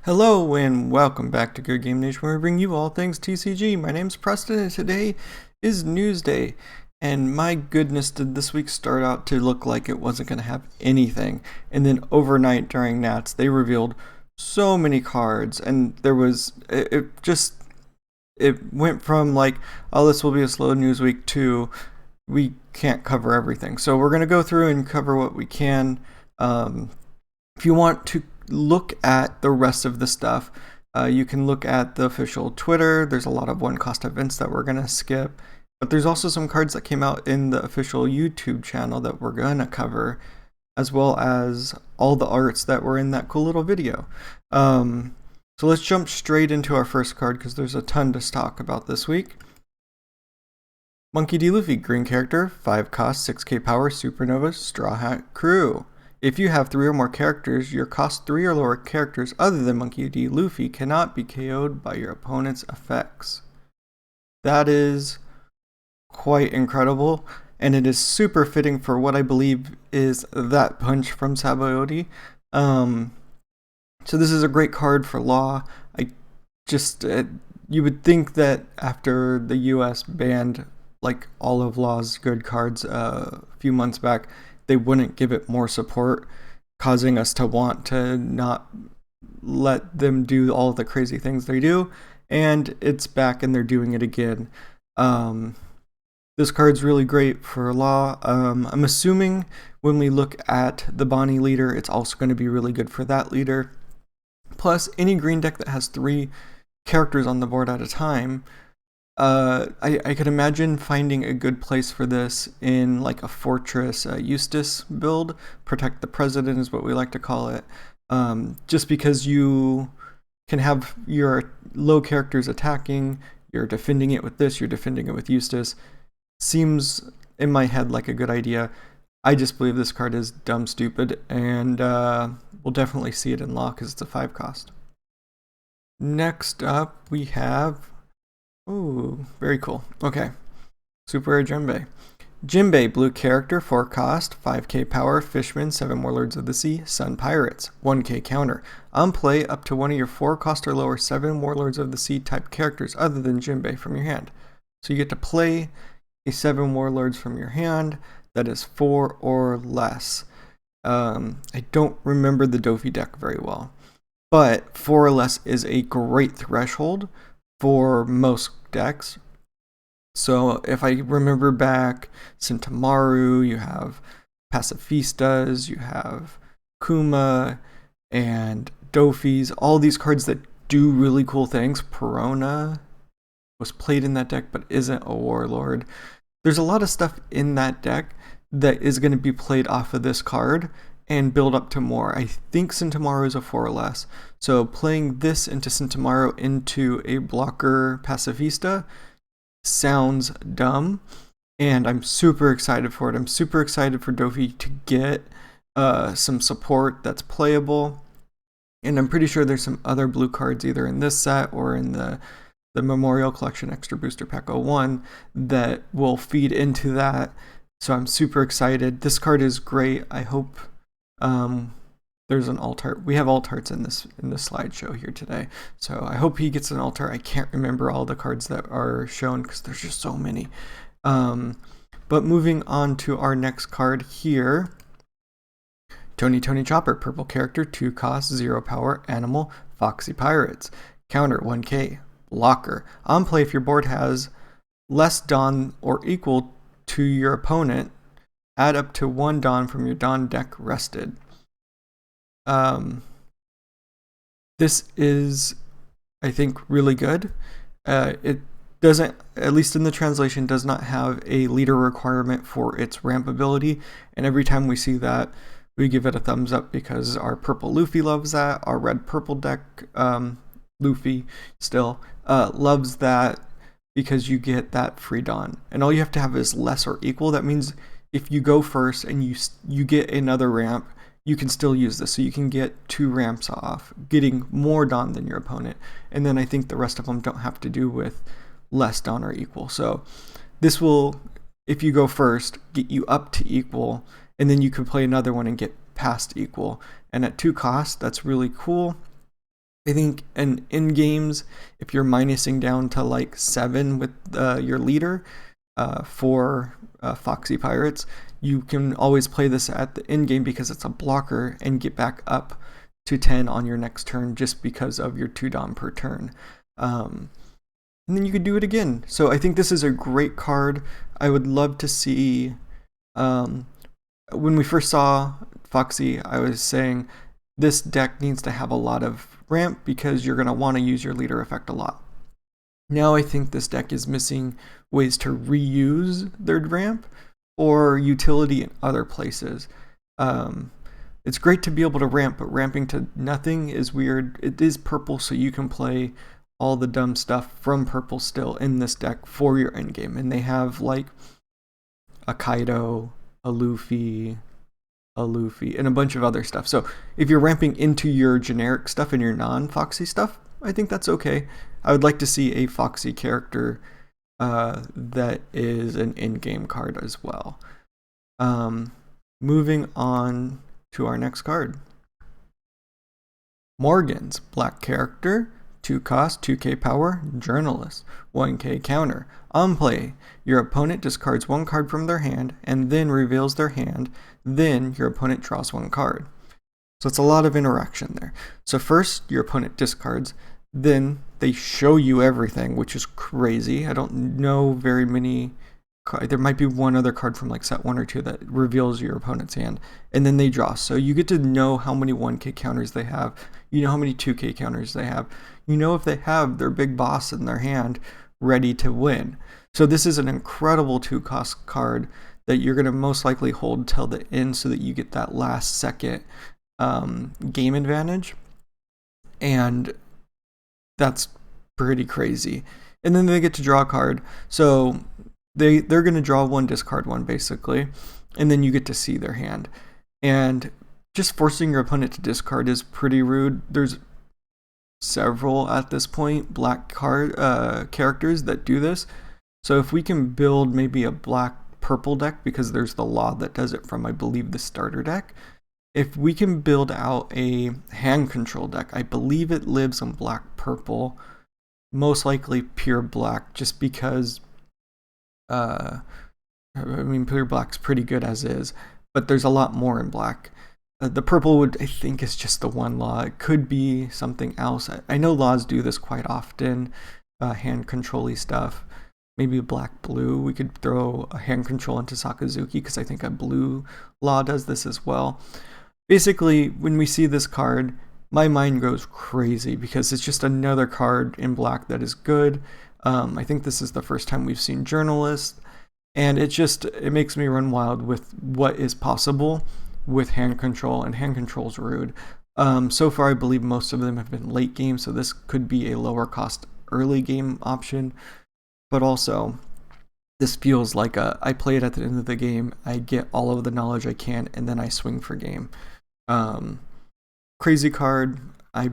Hello and welcome back to Good Game Nation, where we bring you all things TCG. My name's Preston and today is Newsday. And my goodness, did this week start out to look like it wasn't going to have anything. And then overnight during Nats, they revealed so many cards. And there was, it went from like, oh, this will be a slow news week to we can't cover everything. So we're going to go through and cover what we can. If you want to look at the rest of the stuff, you can look at the official Twitter. There's a lot of one-cost events that we're going to skip. But there's also some cards that came out in the official YouTube channel that we're going to cover, as well as all the arts that were in that cool little video. So let's jump straight into our first card because there's a ton to talk about this week. Monkey D. Luffy, green character, 5 cost, 6k power, supernova, straw hat crew. If you have 3 or more characters, your cost 3 or lower characters other than Monkey D. Luffy cannot be KO'd by your opponent's effects. That is quite incredible, and it is super fitting for what I believe is that punch from Sabaody. So this is a great card for Law. You would think that after the US banned like all of Law's good cards a few months back, they wouldn't give it more support, causing us to want to not let them do all the crazy things they do. And it's back and they're doing it again. This card's really great for Law. I'm assuming when we look at the Bonnie leader, it's also going to be really good for that leader. Plus, any green deck that has 3 characters on the board at a time, I could imagine finding a good place for this in like a Fortress Eustace build. Protect the President is what we like to call it. Just because you can have your low characters attacking, you're defending it with this, you're defending it with Eustace. Seems in my head like a good idea. I just believe this card is dumb stupid, and we'll definitely see it in Law because it's a 5 cost. Next up we have, ooh, very cool. Okay, Super Rare Jinbei. Jinbei, blue character, 4 cost, 5k power, Fishman, 7 Warlords of the Sea, Sun Pirates, 1k counter. On play, up to one of your 4 cost or lower 7 Warlords of the Sea type characters other than Jinbei from your hand. So you get to play a 7 Warlords from your hand that is 4 or less. I don't remember the Dofi deck very well, but 4 or less is a great threshold for most decks. So if I remember back, Sentamaru, you have Pacifistas, you have Kuma, and Dofis, all these cards that do really cool things. Perona was played in that deck but isn't a Warlord. There's a lot of stuff in that deck that is going to be played off of this card and build up to more. I think Sentamaru is a 4 or less. So playing this into Sentamaru into a blocker Pacifista sounds dumb, and I'm super excited for it. I'm super excited for Dofi to get some support that's playable, and I'm pretty sure there's some other blue cards either in this set or in the Memorial Collection Extra Booster Pack 01 that will feed into that. So I'm super excited. This card is great. I hope there's an alt art. We have alt arts in this slideshow here today, so I hope he gets an alt art. I can't remember all the cards that are shown because there's just so many. But moving on to our next card here, Tony Chopper, purple character, 2 cost, 0 power, animal, Foxy Pirates, counter 1k, blocker. On play, if your board has less Dawn or equal to your opponent, add up to 1 Dawn from your Dawn deck rested. This is, I think, really good. It doesn't, at least in the translation, does not have a leader requirement for its ramp ability, and every time we see that, we give it a thumbs up because our purple Luffy loves that. Our red purple deck, Luffy still loves that because you get that free Dawn, and all you have to have is less or equal. That means if you go first and you get another ramp, you can still use this. So you can get 2 ramps off, getting more Dawn than your opponent. And then I think the rest of them don't have to do with less Dawn or equal. So this will, if you go first, get you up to equal, and then you can play another one and get past equal. And at 2 cost, that's really cool. I think in games, if you're minusing down to like 7 with your leader for Foxy Pirates, you can always play this at the end game because it's a blocker and get back up to 10 on your next turn just because of your 2 dom per turn. And then you could do it again. So I think this is a great card. I would love to see, when we first saw Foxy, I was saying this deck needs to have a lot of ramp because you're going to want to use your leader effect a lot. Now I think this deck is missing ways to reuse their ramp or utility in other places. It's great to be able to ramp, but ramping to nothing is weird. It is purple, so you can play all the dumb stuff from purple still in this deck for your endgame. And they have like a Kaido, a Luffy, and a bunch of other stuff. So if you're ramping into your generic stuff and your non-Foxy stuff, I think that's okay. I would like to see a Foxy character that is an in-game card as well. Moving on to our next card. Morgan's black character, 2 cost, 2k power, journalist, 1k counter. On play, your opponent discards 1 card from their hand and then reveals their hand, then your opponent draws 1 card. So it's a lot of interaction there. So first, your opponent discards, then they show you everything, which is crazy. I don't know very many. There might be one other card from like set 1 or 2 that reveals your opponent's hand, and then they draw. So you get to know how many 1k counters they have. You know how many 2k counters they have. You know if they have their big boss in their hand ready to win. So this is an incredible 2-cost card that you're going to most likely hold till the end so that you get that last second game advantage. And that's pretty crazy. And then they get to draw a card. So they're going to draw 1, discard 1 basically, and then you get to see their hand. And just forcing your opponent to discard is pretty rude. There's several at this point black characters that do this. So if we can build maybe a black purple deck, because there's the law that does it from, I believe, the starter deck. If we can build out a hand control deck, I believe it lives on black purple, most likely pure black, just because I mean, pure black's pretty good as is, but there's a lot more in black. The purple would, I think, is just the one law. It could be something else. I know laws do this quite often, hand control-y stuff. Maybe black-blue. We could throw a hand control into Sakazuki, because I think a blue law does this as well. Basically, when we see this card, my mind goes crazy, because it's just another card in black that is good. I think this is the first time we've seen Journalist, and it makes me run wild with what is possible with hand control, and hand control's rude. So far, I believe most of them have been late game, so this could be a lower cost early game option, but also this feels like I play it at the end of the game, I get all of the knowledge I can, and then I swing for game. Crazy card. I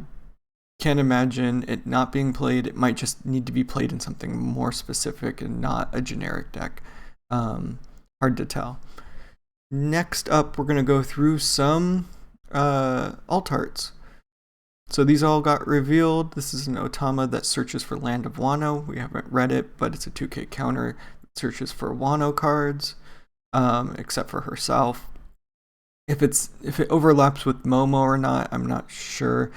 can't imagine it not being played. It might just need to be played in something more specific and not a generic deck. Hard to tell. Next up, we're going to go through some alt arts. So these all got revealed. This is an Otama that searches for Land of Wano. We haven't read it, but it's a 2k counter that searches for Wano cards, except for herself. If it overlaps with Momo or not, I'm not sure,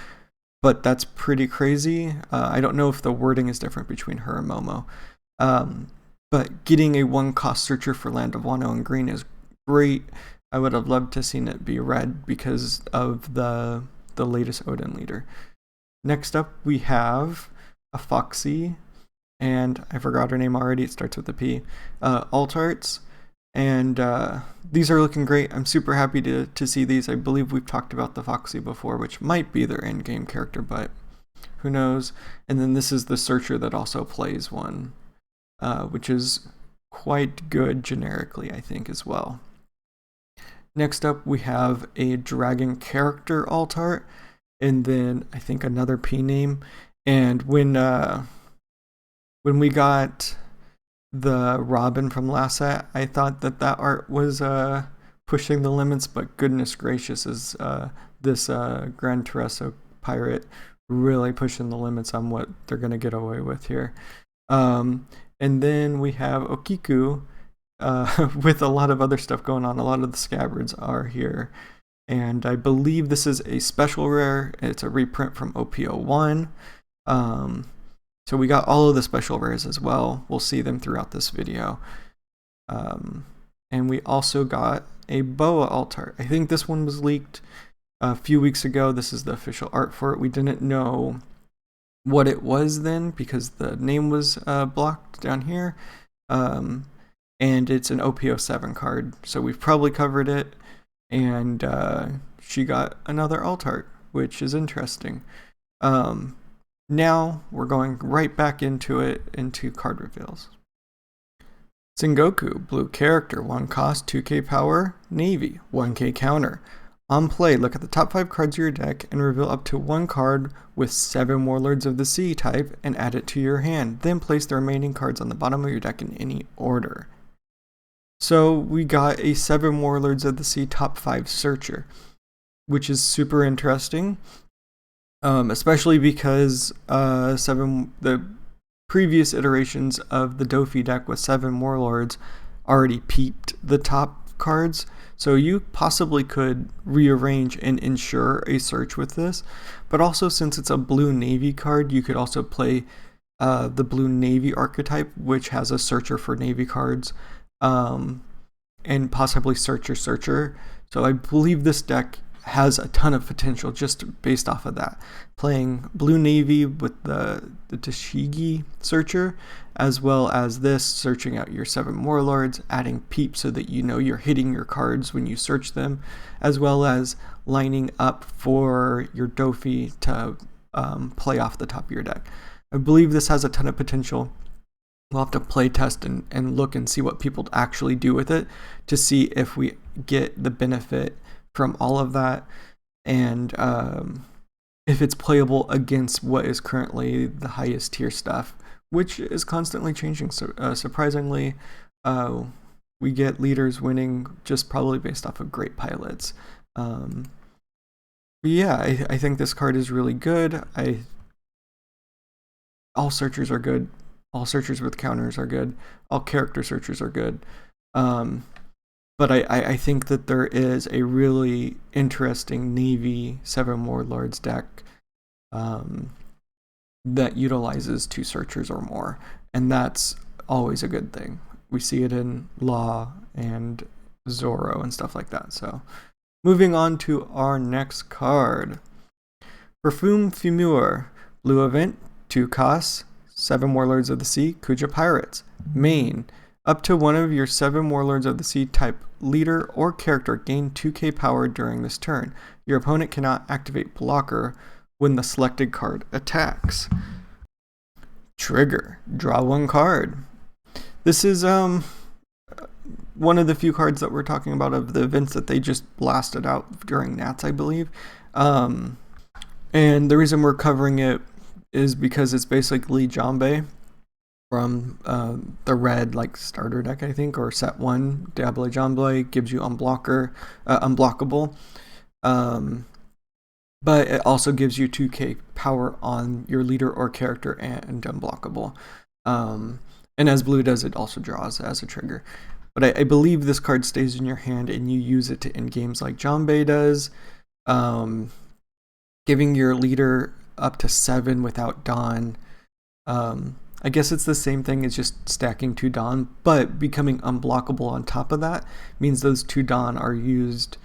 but that's pretty crazy. I don't know if the wording is different between her and Momo. But getting a 1-cost searcher for Land of Wano in green is great. I would have loved to seen it be red because of the latest Odin leader. Next up, we have a Foxy, and I forgot her name already. It starts with a P. Alt arts, and these are looking great. I'm super happy to see these. I believe we've talked about the Foxy before, which might be their end-game character, but who knows. And then this is the searcher that also plays one, which is quite good generically, I think, as well. Next up, we have a dragon character alt art, and then I think another P name. And when we got the Robin from last set, I thought that art was pushing the limits, but goodness gracious, is this Gran Turismo pirate really pushing the limits on what they're going to get away with here. And then we have Okiku with a lot of other stuff going on. A lot of the scabbards are here. And I believe this is a special rare. It's a reprint from OP-01. So we got all of the special rares as well. We'll see them throughout this video. And we also got a Boa Altar. I think this one was leaked a few weeks ago. This is the official art for it. We didn't know what it was then because the name was blocked down here. And it's an OP-07 card, so we've probably covered it. And she got another alt art, which is interesting. Now we're going right back into it, into card reveals. Sengoku, blue character, 1 cost, 2k power, navy, 1k counter. On play, look at the top 5 cards of your deck and reveal up to 1 card with 7 Warlords of the Sea type and add it to your hand. Then place the remaining cards on the bottom of your deck in any order. So we got a 7 Warlords of the Sea top 5 searcher, which is super interesting, especially because the previous iterations of the Dofi deck with 7 Warlords already peeped the top cards. So you possibly could rearrange and ensure a search with this, but also since it's a blue navy card, you could also play the blue navy archetype, which has a searcher for navy cards. And possibly searcher. So I believe this deck has a ton of potential just based off of that. Playing blue navy with the TCG searcher, as well as this, searching out your 7 Warlords, adding peep so that you know you're hitting your cards when you search them, as well as lining up for your Dofi to play off the top of your deck. I believe this has a ton of potential. We'll have to play test and look and see what people actually do with it to see if we get the benefit from all of that, and if it's playable against what is currently the highest tier stuff, which is constantly changing. So surprisingly, we get leaders winning just probably based off of great pilots. But yeah, I think this card is really good. All searchers are good. All searchers with counters are good. All character searchers are good. But I think that there is a really interesting Navy 7 Warlords deck that utilizes 2 searchers or more. And that's always a good thing. We see it in Law and Zoro and stuff like that. So moving on to our next card. Perfume Fumeur. Blue event, 2 costs. 7 Warlords of the Sea, Kuja Pirates. Main, up to one of your 7 Warlords of the Sea type leader or character gain 2k power during this turn. Your opponent cannot activate blocker when the selected card attacks. Trigger, draw 1 card. This is one of the few cards that we're talking about of the events that they just blasted out during Nats, I believe. And the reason we're covering it is because it's basically Jambe from the red starter deck, I think, or set 1. Diable Jambe gives you unblockable. But it also gives you 2k power on your leader or character and unblockable. And as blue does, it also draws as a trigger. But I believe this card stays in your hand and you use it to end games like Jambe does. Giving your leader up to 7 without Dawn. I guess it's the same thing as just stacking 2 Dawn, but becoming unblockable on top of that means those 2 Dawn are used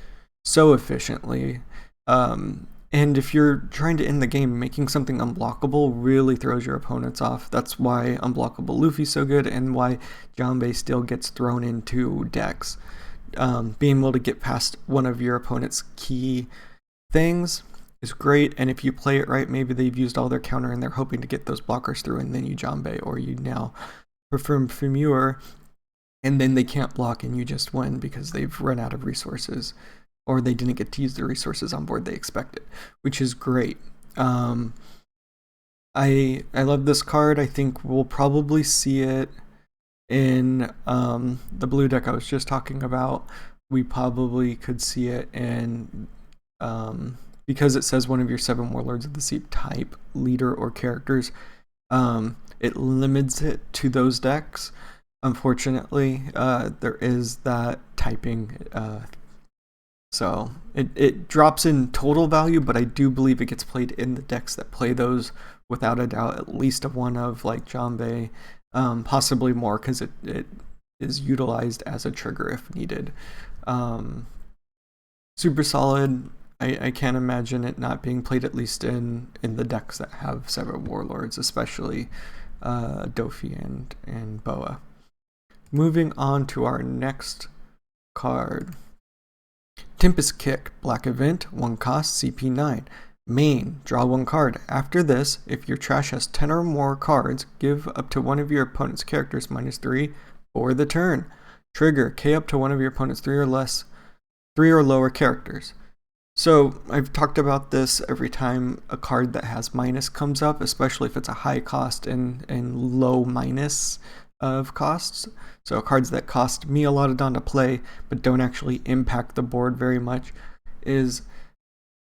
so efficiently. And if you're trying to end the game, making something unblockable really throws your opponents off. That's why unblockable Luffy's so good and why Jambe still gets thrown into decks. Being able to get past one of your opponent's key things is great, and if you play it right, maybe they've used all their counter and they're hoping to get those blockers through, and then you Jambe, or you now Perfume Fumeur, and then they can't block and you just win because they've run out of resources, or they didn't get to use the resources on board they expected, which is great. I love this card. I think we'll probably see it in the blue deck I was just talking about. We probably could see it in because it says one of your 7 Warlords of the Sea type, leader, or characters, it limits it to those decks. Unfortunately, there is that typing, so it drops in total value, but I do believe it gets played in the decks that play those without a doubt, at least of one of like Jambay, possibly more because it is utilized as a trigger if needed. Super solid. I can't imagine it not being played, at least in the decks that have 7 Warlords, especially Dofi and Boa. Moving on to our next card. Tempest Kick, Black Event, 1 cost, CP9. Main, draw 1 card. After this, if your trash has 10 or more cards, give up to one of your opponent's characters -3 for the turn. Trigger, K up to one of your opponent's 3 or lower characters. So I've talked about this every time a card that has minus comes up, especially if it's a high cost and low minus of costs. So cards that cost me a lot of Dawn to play but don't actually impact the board very much, is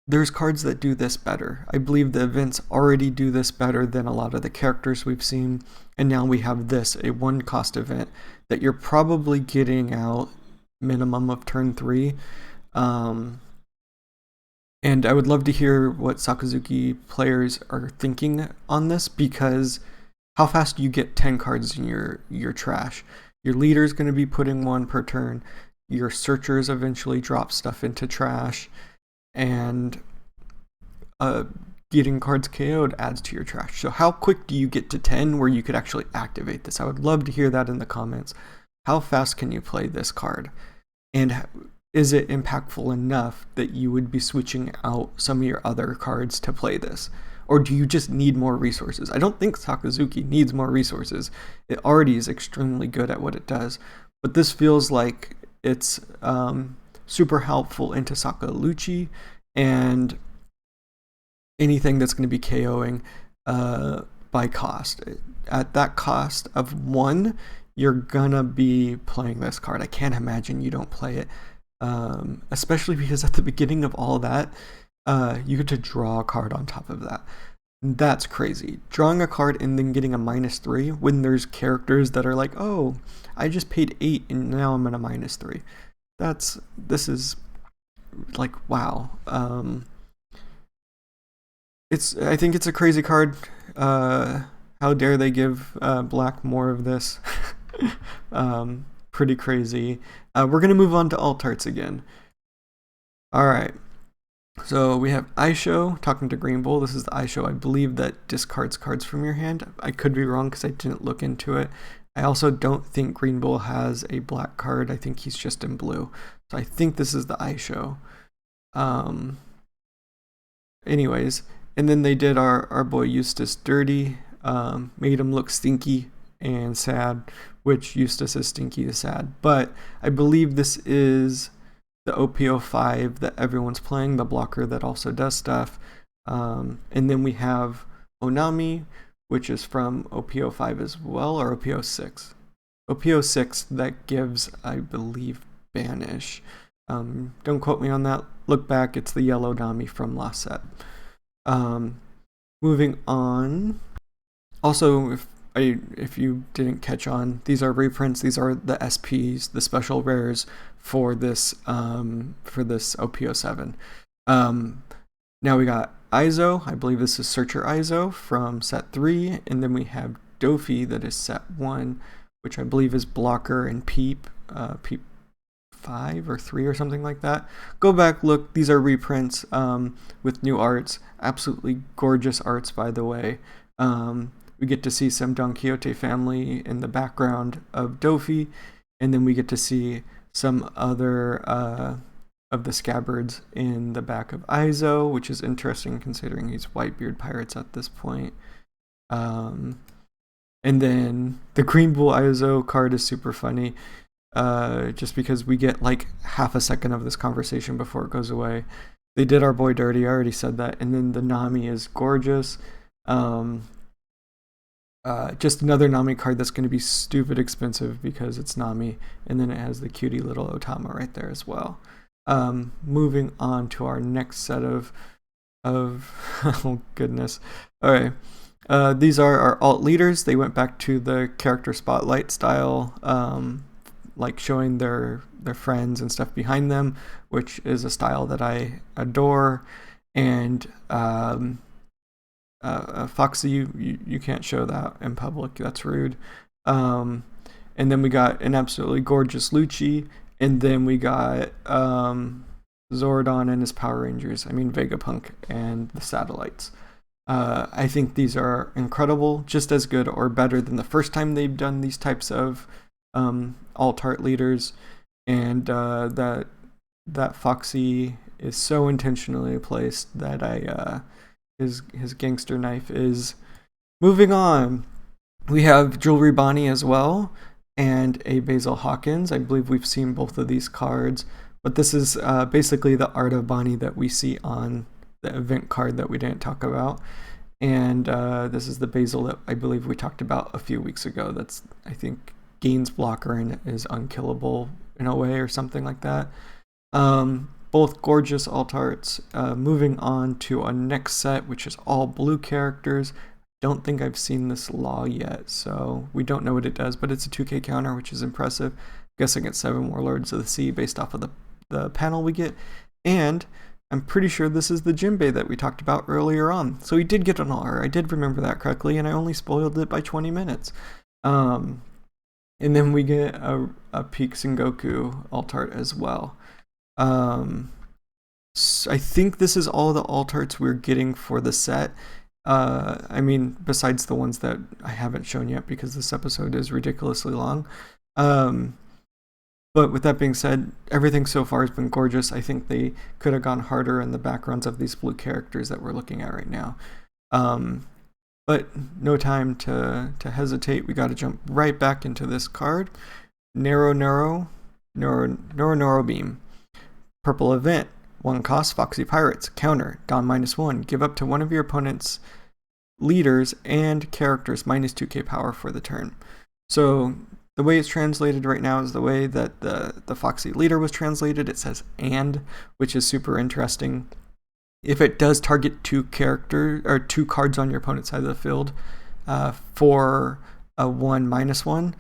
there's cards that do this better. I believe the events already do this better than a lot of the characters we've seen, and now we have this, a 1 cost event that you're probably getting out minimum of turn 3. And I would love to hear what Sakazuki players are thinking on this, because how fast do you get 10 cards in your trash? Your leader is going to be putting 1 per turn. Your searchers eventually drop stuff into trash, and getting cards KO'd adds to your trash. So how quick do you get to 10 where you could actually activate this? I would love to hear that in the comments. How fast can you play this card? And is it impactful enough that you would be switching out some of your other cards to play this? Or do you just need more resources? I don't think Sakazuki needs more resources. It already is extremely good at what it does. But this feels like it's super helpful into Sakaluchi and anything that's going to be KOing by cost. At that cost of 1, you're gonna be playing this card. I can't imagine you don't play it. Especially because at the beginning of all that, you get to draw a card on top of that. That's crazy. Drawing a card and then getting a -3 when there's characters that are like, oh, I just paid 8 and now I'm at a -3. This is like, wow. I think it's a crazy card. How dare they give Black more of this? Pretty crazy. We're going to move on to alt arts again. Alright, so we have Aisho talking to Green Bull. This is the Aisho, I believe, that discards cards from your hand. I could be wrong because I didn't look into it. I also don't think Green Bull has a black card. I think he's just in blue. So I think this is the Aisho. Anyways, and then they did our boy Eustace dirty, made him look stinky and sad, which Eustace is stinky is sad. But I believe this is the OP-05 that everyone's playing, the blocker that also does stuff. And then we have Onami, which is from OP-05 as well, or OP-06. OP-06 that gives, I believe, Banish. Don't quote me on that. Look back, it's the yellow Nami from last set. Moving on. Also, if you didn't catch on, these are reprints. These are the SPs, the special rares for this OP-07. Now we got Izo. I believe this is Searcher Izo from set 3, and then we have Dofi that is set 1, which I believe is Blocker and Peep 5 or 3 or something like that. Go back, look. These are reprints with new arts. Absolutely gorgeous arts, by the way. We get to see some Don Quixote family in the background of Dofi, and then we get to see some other of the scabbards in the back of Izo, which is interesting considering he's Whitebeard Pirates at this point. And then the Green Bull Izo card is super funny, just because we get like half a second of this conversation before it goes away. They did our boy dirty, I already said that. And then the Nami is gorgeous. Just another Nami card that's going to be stupid expensive because it's Nami, and then it has the cutie little Otama right there as well. Moving on to our next set of of oh goodness. Alright. These are our alt leaders. They went back to the character spotlight style, like showing their friends and stuff behind them, which is a style that I adore. And Foxy, you can't show that in public. That's rude. And then we got an absolutely gorgeous Lucci, and then we got Zordon and his Power Rangers. I mean Vegapunk and the satellites. I think these are incredible, just as good or better than the first time they've done these types of alt art leaders, and that Foxy is so intentionally placed that his gangster knife is moving on. We have Jewelry Bonnie as well, and a Basil Hawkins. I believe we've seen both of these cards, but this is basically the art of Bonnie that we see on the event card that we didn't talk about. And this is the Basil that I believe we talked about a few weeks ago. That's, I think, gains blocker and is unkillable in a way or something like that. Both gorgeous alt arts. Moving on to our next set, which is all blue characters. Don't think I've seen this law yet, so we don't know what it does, but it's a 2k counter, which is impressive. Guessing it's 7 Warlords of the Sea based off of the panel we get. And I'm pretty sure this is the Jinbei that we talked about earlier on. So he did get an R. I did remember that correctly, and I only spoiled it by 20 minutes. And then we get a Peak Sengoku alt art as well. So I think this is all the alt arts we're getting for the set. I mean, besides the ones that I haven't shown yet because this episode is ridiculously long. But with that being said, everything so far has been gorgeous. I think they could have gone harder in the backgrounds of these blue characters that we're looking at right now. But no time to hesitate. We got to jump right back into this card. Neuro Beam. Purple event. 1 cost, Foxy Pirates. Counter, Dawn -1. Give up to one of your opponent's leaders and characters -2k power for the turn. So the way it's translated right now is the way that the Foxy leader was translated. It says "and," which is super interesting. If it does target 2 cards on your opponent's side of the field for a 1/1,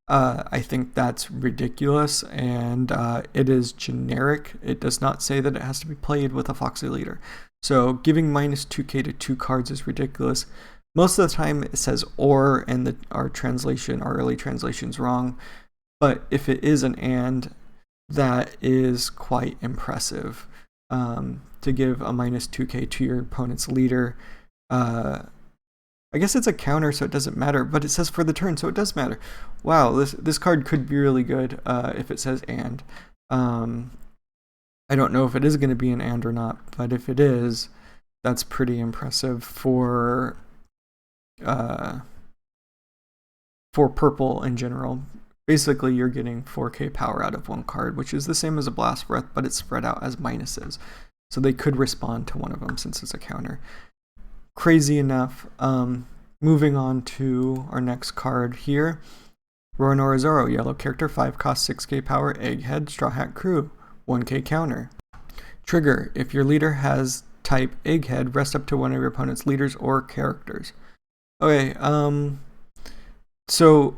I think that's ridiculous, and it is generic. It does not say that it has to be played with a Foxy leader. So giving -2k to 2 cards is ridiculous. Most of the time it says "or," and our early translation is wrong. But if it is an "and," that is quite impressive. To give a -2k to your opponent's leader. I guess it's a counter, so it doesn't matter, but it says for the turn, so it does matter. Wow, this card could be really good if it says "and." I don't know if it is going to be an "and" or not, but if it is, that's pretty impressive for purple in general. Basically, you're getting 4k power out of 1 card, which is the same as a Blast Breath, but it's spread out as minuses. So they could respond to one of them since it's a counter. Crazy enough. Moving on to our next card here. Roronoa Zoro, yellow character, 5 cost, 6k power, Egghead, Straw Hat Crew, 1k counter. Trigger, if your leader has type Egghead, rest up to one of your opponent's leaders or characters. Okay, so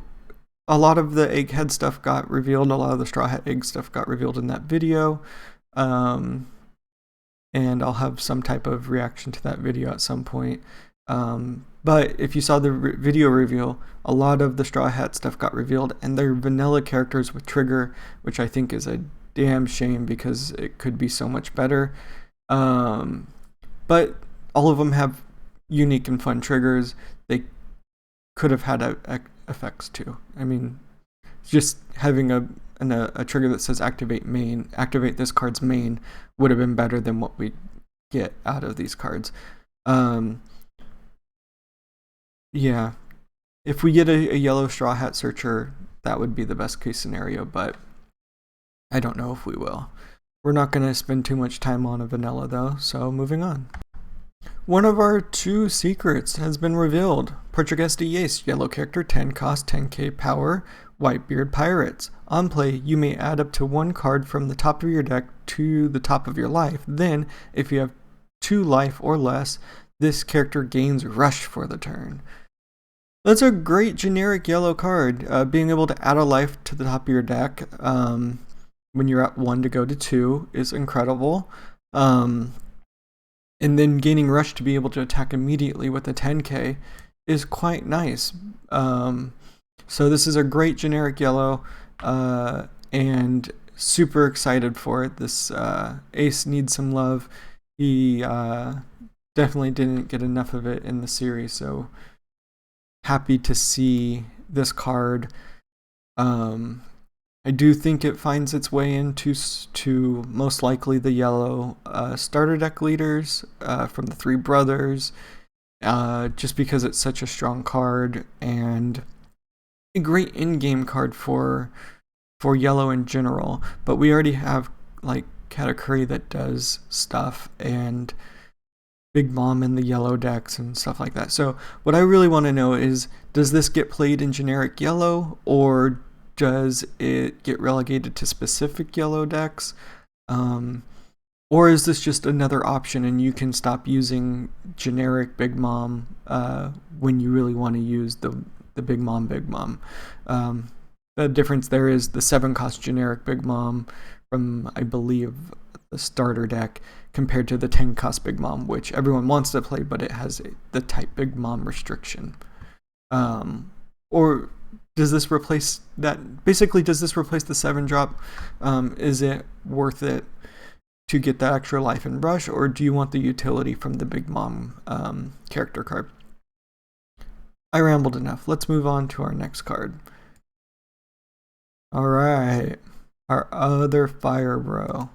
a lot of the Egghead stuff got revealed, a lot of the Straw Hat Egg stuff got revealed in that video. And I'll have some type of reaction to that video at some point. But if you saw the video reveal, a lot of the Straw Hat stuff got revealed, and they're vanilla characters with Trigger, which I think is a damn shame because it could be so much better. But all of them have unique and fun triggers. They could have had effects too. I mean, just having a trigger that says activate this card's main would have been better than what we get out of these cards. Yeah, if we get a yellow Straw Hat Searcher, that would be the best case scenario, but I don't know if we will. We're not going to spend too much time on a vanilla though, so moving on. One of our 2 secrets has been revealed. Portuguese de Yace, yellow character, 10 cost, 10k power, Whitebeard Pirates. On play, you may add up to 1 card from the top of your deck to the top of your life. Then, if you have 2 life or less, this character gains Rush for the turn. That's a great generic yellow card. Being able to add a life to the top of your deck when you're at 1 to go to 2 is incredible. And then gaining Rush to be able to attack immediately with a 10k is quite nice. So this is a great generic yellow, and super excited for it. This ace needs some love. He definitely didn't get enough of it in the series, so happy to see this card. I do think it finds its way into most likely the yellow starter deck leaders from the Three Brothers, just because it's such a strong card and a great in-game card for yellow in general. But we already have like Katakuri that does stuff, and Big Mom in the yellow decks and stuff like that. So what I really want to know is, does this get played in generic yellow, or does it get relegated to specific yellow decks? Or is this just another option and you can stop using generic Big Mom when you really want to use the Big Mom? The difference there is the 7-cost generic Big Mom from, I believe, the starter deck compared to the 10-cost Big Mom, which everyone wants to play, but it has the type Big Mom restriction. Or does this replace that? Basically, does this replace the 7-drop? Is it worth it to get that extra life and Rush, or do you want the utility from the Big Mom character card? I rambled enough. Let's move on to our next card. Alright, our other Fire Bro.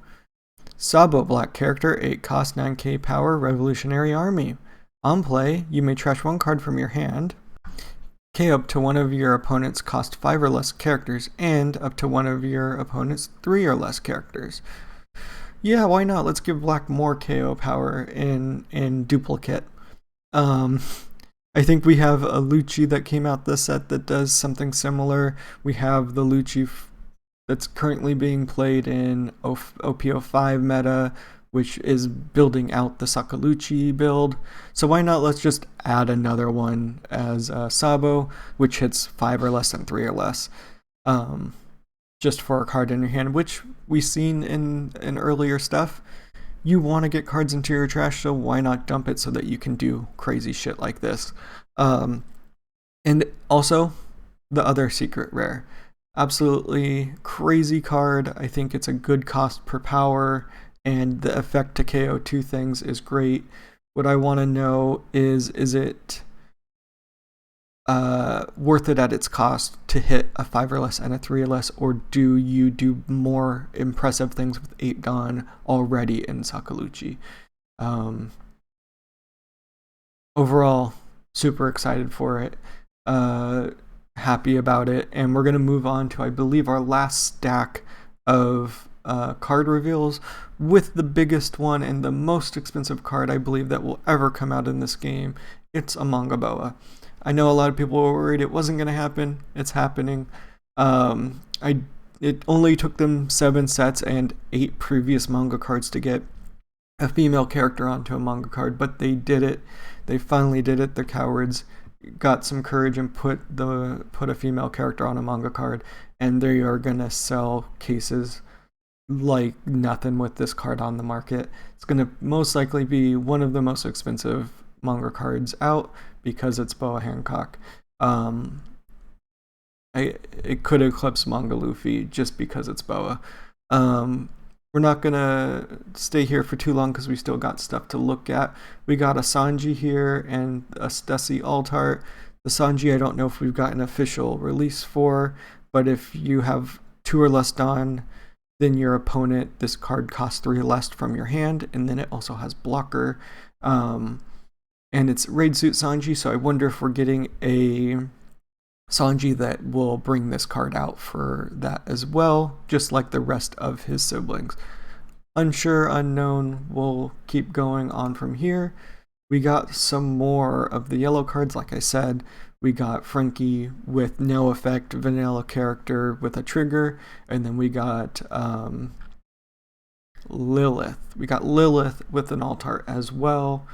Sabo black character, 8 cost, 9k power, Revolutionary Army. On play, you may trash 1 card from your hand, KO up to one of your opponent's cost 5 or less characters, and up to one of your opponent's 3 or less characters. Yeah, why not? Let's give black more KO power in duplicate. I think we have a Lucci that came out this set that does something similar. We have the Lucci that's currently being played in OP-07 meta, which is building out the Sakaluchi build. So why not? Let's just add another one as Sabo, which hits 5 or less and 3 or less. Just for a card in your hand, which we've seen in earlier stuff. You want to get cards into your trash, so why not dump it so that you can do crazy shit like this? And also, the other secret rare. Absolutely crazy card. I think it's a good cost per power, and the effect to KO 2 things is great. What I want to know is it worth it at its cost to hit a 5 or less and a 3 or less, or do you do more impressive things with 8 Dawn already in Sakaluchi? Overall, super excited for it, happy about it, and we're going to move on to, I believe, our last stack of card reveals, with the biggest one and the most expensive card I believe that will ever come out in this game. It's a Manga Boa. I know a lot of people were worried it wasn't going to happen. It's happening. It only took them 7 sets and 8 previous manga cards to get a female character onto a manga card, but they did it. They finally did it. The cowards got some courage and put a female character on a manga card, and they are going to sell cases like nothing with this card on the market. It's going to most likely be one of the most expensive manga cards out, because it's Boa Hancock. It could eclipse Manga Luffy just because it's Boa. We're not gonna stay here for too long because we still got stuff to look at. We got a Sanji here and a Stussy Altart. The Sanji I don't know if we've got an official release for, but if you have 2 or less Dawn, then your opponent, this card costs 3 or less from your hand, and then it also has blocker. And it's Raid Suit Sanji, so I wonder if we're getting a Sanji that will bring this card out for that as well, just like the rest of his siblings. Unsure, unknown, we'll keep going on from here. We got some more of the yellow cards, like I said. We got Frankie with no effect, vanilla character with a trigger, and then we got Lilith. We got Lilith with an alt art as well,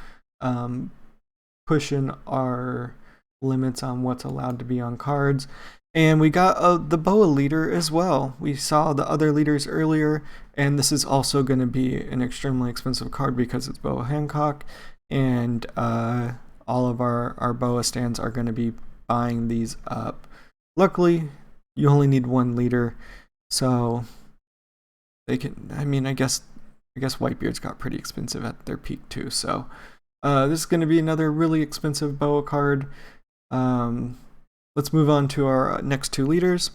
pushing our limits on what's allowed to be on cards. And we got the Boa leader as well. We saw the other leaders earlier, and this is also going to be an extremely expensive card because it's Boa Hancock, and all of our Boa stands are going to be buying these up. Luckily, you only need one leader, so they can. I mean, I guess Whitebeard's got pretty expensive at their peak too. So this is going to be another really expensive Boa card. Let's move on to our next two leaders.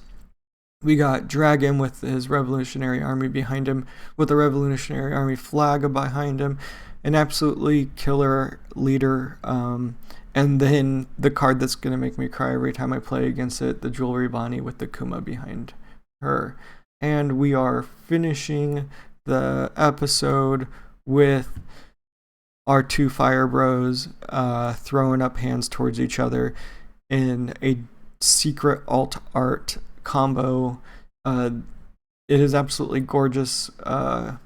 We got Dragon with his Revolutionary Army behind him, with the Revolutionary Army flag behind him. An absolutely killer leader. And then the card that's going to make me cry every time I play against it, the Jewelry Bonnie with the Kuma behind her. And we are finishing the episode with our two Fire Bros throwing up hands towards each other in a secret alt art combo. It is absolutely gorgeous, and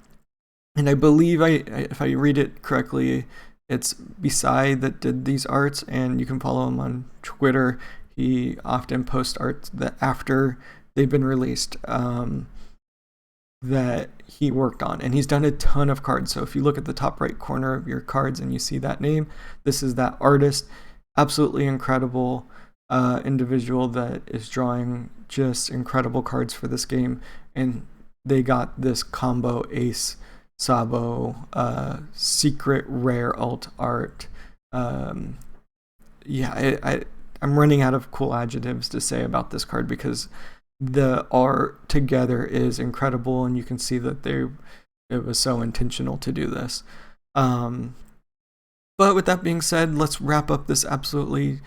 I believe if I read it correctly, it's Beside that did these arts, and you can follow him on Twitter. He often posts arts that after they've been released that he worked on, and he's done a ton of cards. So if you look at the top right corner of your cards and you see that name, this is that artist. Absolutely incredible individual that is drawing just incredible cards for this game, and they got this combo Ace Sabo secret rare alt art. I'm running out of cool adjectives to say about this card because the art together is incredible, and you can see that it was so intentional to do this. But with that being said, let's wrap up this absolutely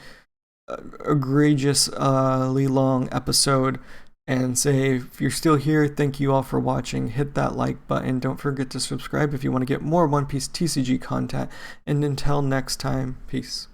egregiously long episode and say, if you're still here, thank you all for watching. Hit that like button. Don't forget to subscribe if you want to get more One Piece TCG content. And until next time, peace.